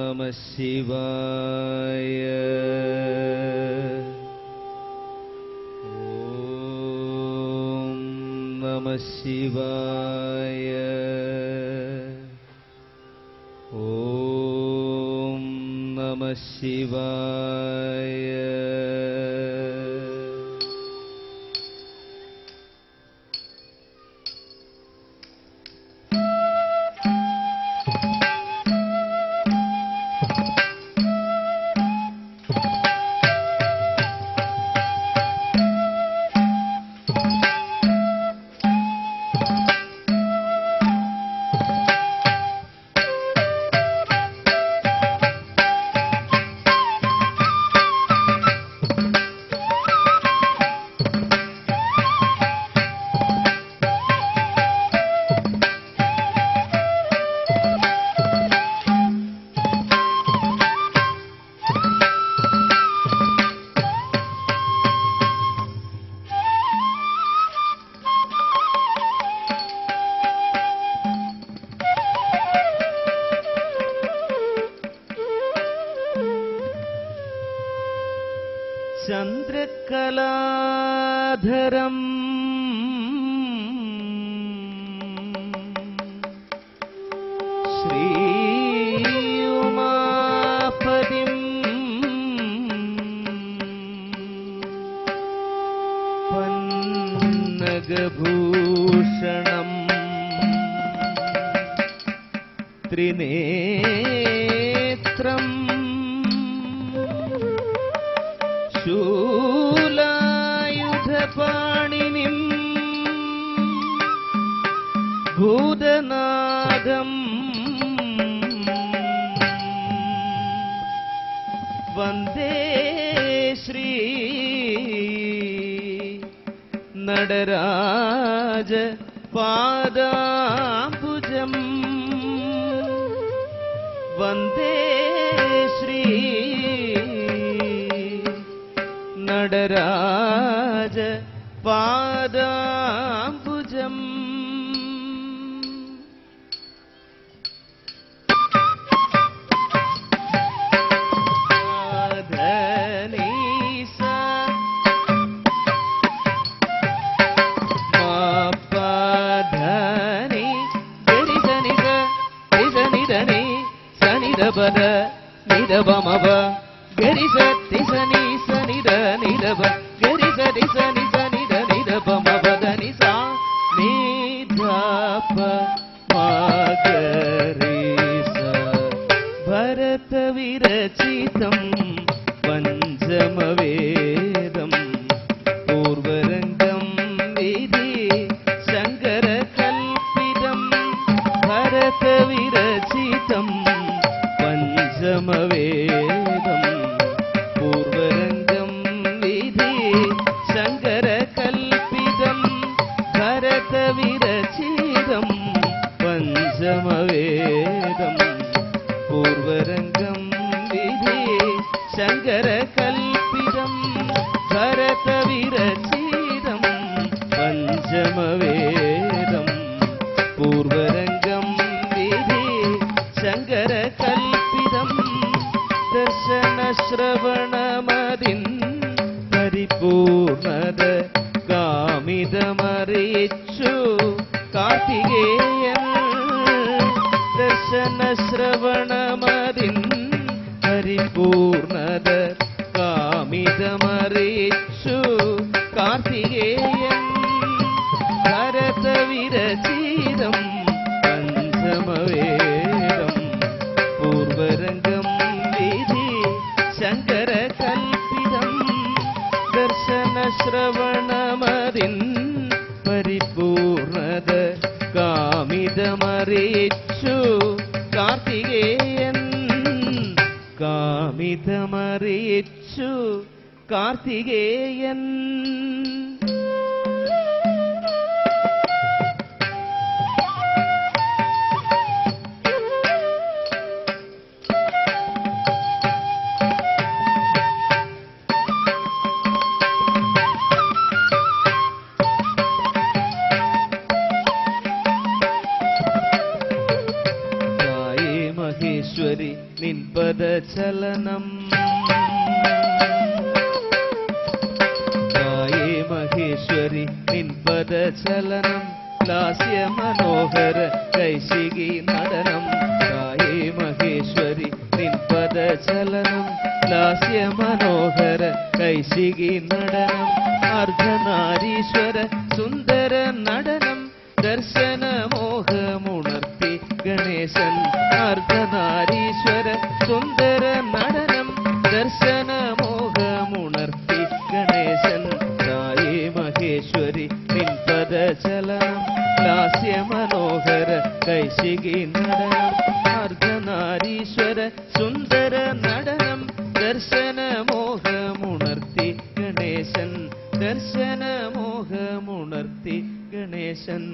നമഃ ശിവായ. ഓം നമഃ ശിവായ. ഓം നമഃ ശിവായ. ചന്ദ്രകലാധരം ശ്രീയുമാപതിം പന്നഗഭൂഷണം ത്രിനേത്രം ശൂലായുധപാണിനിം ഭൂതനാദം വന്ദേ ശ്രീ നടരാജ പാദാംബുജം. വന്ദേ ശ്രീ നടരാജ പാദാംബുജം. నిదబద నిదబమబ గరిస తిసని సనిద నిదబ గరిస తిసని సనిద నిదబమబద నిసా నిదప మగరిస భరత విరచితం పంచమవేదం పూర్వరంగం విధి శంకర కల్పితం భరత విరచితం పంచమవేదం పూర్వరంగం విధి శంకర కల్పితం భరత విరచితం పంచమవేదం పూర్వరంగం విధి శంకర కల్పితం భరత విరచితం పంచమవేదం పూర్వరంగం విధి శంకర కల్పితం ദർശന ശ്രവണമതിൻ പരിപൂർണത കാമിതമറിയിച്ചു കാർത്തികേയൻ ദർശന ശ്രവണമതിൻ പരിപൂർണത കാമിതമറിയിച്ചു കാർത്തികേയൻ ഭരത വിരചിതം പഞ്ചമവേദം പൂർവരംഗം വിധി ശങ്കര കൽപ്പിതം ദർശന ശ്രവണമതിൻ പരിപൂർണത കാമിതമറിയിച്ചു കാർത്തികേയൻ കാമിതമറിയിച്ചു കാർത്തികേയൻ മഹേശ്വരി നിൻപദചലനം ഗായേ മഹേശ്വരി നിൻപദചലനം ലാസ്യ മനോഹര കൈശികി നടനം ഗായേ മഹേശ്വരി നിൻപദചലനം ലാസ്യ മനോഹര കൈശികി നടനം അർദ്ധനാരീശ്വര സുന്ദര നടനം ദർശന മോഹമുണർത്തി ഗണേശൻ അർദ്ധനാരീശ്വര സുന്ദര നടനം ദർശന മോഹമുണർത്തി ഗണേശൻ ഗായേ മഹേശ്വരി നിൻപദചലനം ലാസ്യ മനോഹര കൈശികി നടനം അർദ്ധനാരീശ്വര സുന്ദര നടനം ദർശന മോഹമുണർത്തി ഗണേശൻ ദർശന മോഹമുണർത്തി ഗണേശൻ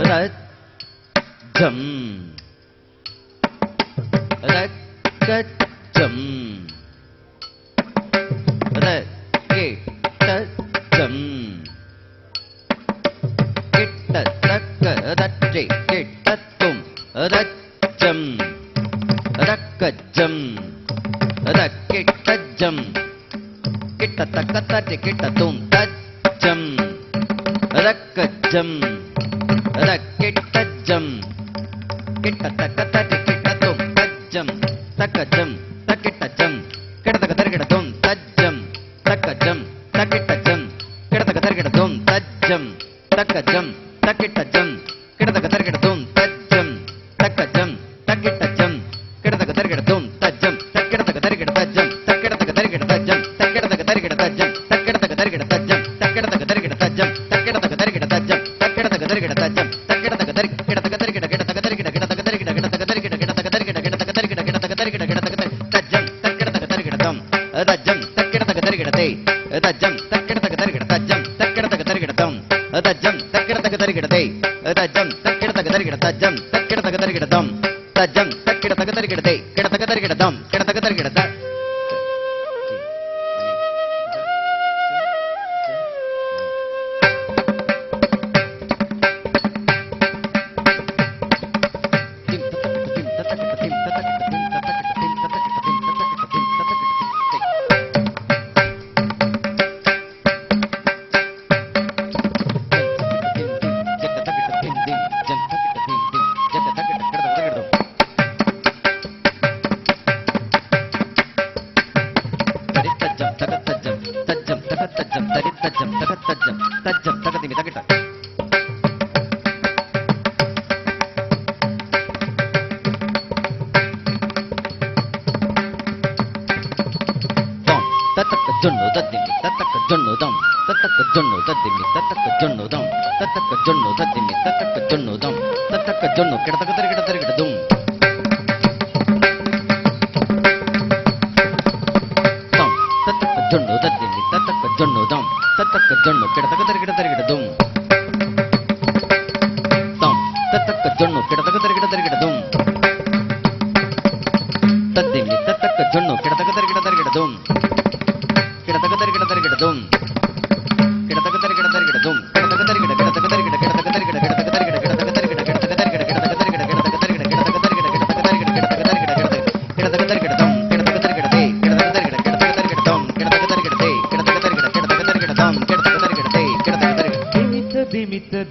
രജ്ജം രജ്ജം രജ്ജം കിട്ടത്തക്കതറ്റി കിട്ടത്തും രജ്ജം രക്കജം രക്കിട്ടജം കിട്ടത്തക്കതറ്റി കിട്ടത്തും തജ്ജം രക്കജം രക്കിട്ടജം കിട്ടത്തക്കതറ്റി കിട്ടത്തും തജ്ജം തക്കജം തക്കിട്ടജം കിടതകതർകിടത്തും തജ്ജം തക്കജം തക്കിട്ടജം കിടതകതർകിടത്തും തജ്ജം തക്കജം തക്കിട്ടജം കിടതകതർകിടത്തും തജ്ജം തക്കജം തക്കിട്ടജം കിടതകതർകിടത്തും തജ്ജം തക്കിടതകതർകിടതജ്ജം തക്കിടതകതർകിടതജ്ജം തക്കിടതകതർകിടതജ്ജം തക്കിടതകതർകിടതജ്ജം തക്കിടതകതർകിടതജ്ജം തക്കിടതകതർകിടതജ്ജം തക്കിടതകതർകിടതജ്ജം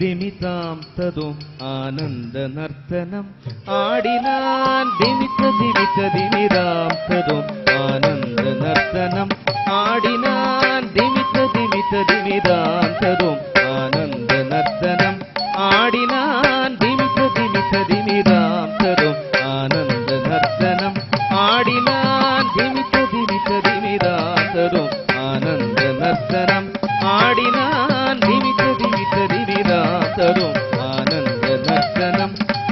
ദിമിതാം തതും ആനന്ദ നർത്തനം ആടിനാൻ ദിമിത ദിമിത ദിമിതാം തതും ആനന്ദ നർത്തനം ആടിനാൻ ദിമിത ദിമിത ദിമിതാം തതും ആനന്ദ നർത്തനം ആടിനാൻ ദിമിത ദിമിത ദിമിതാം തതും ആനന്ദ നർത്തനം ആടിനാൻ ദിമിത ദിമിത ദിമിതാം തതും ആനന്ദ നർത്തനം ആടിനാൻ ദിമിത ദിമിത ദിമിതാം തതും ആനന്ദ നർത്തനം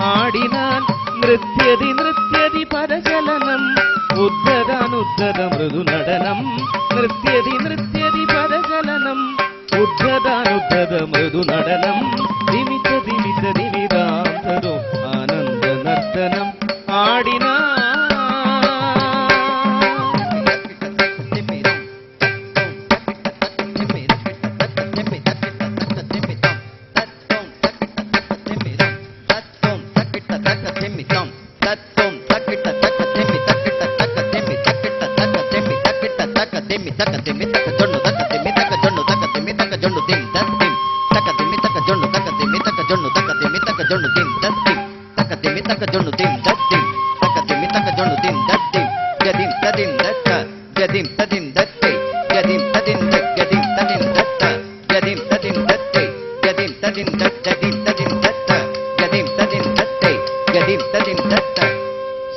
ആടിനാൻ നൃത്യതി നൃത്യതി പദചലനം ഉദ്ധതാനുദ്ധത മൃദു നടനം നൃത്യതി നൃത്യതി പദചലനം ഉദ്ധതാനുദ്ധത മൃദു നടനം ദിമിത ദിമിത ദിമിതാം തതും ആനന്ദ നർത്തനം ആടിനാ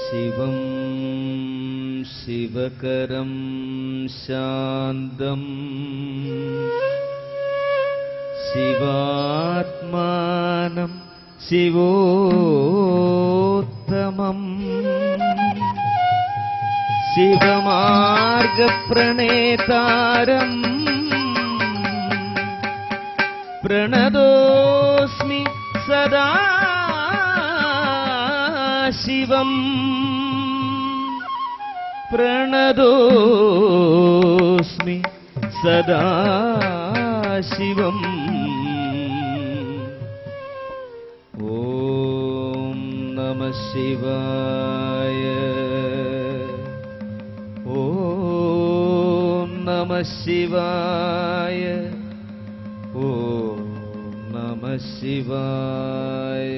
ശിവം ശിവകരം ശാന്തം ശിവാത്മാനം ശിവോത്തമം ശിവമാർഗപ്രണേതാരം പ്രണതോസ്മി സദാ ശിവം പ്രണതോസ്മി സദാ ശിവം ഓം നമഃ ശിവായ ഓം നമഃ ശിവായ ഓം നമഃ ശിവായ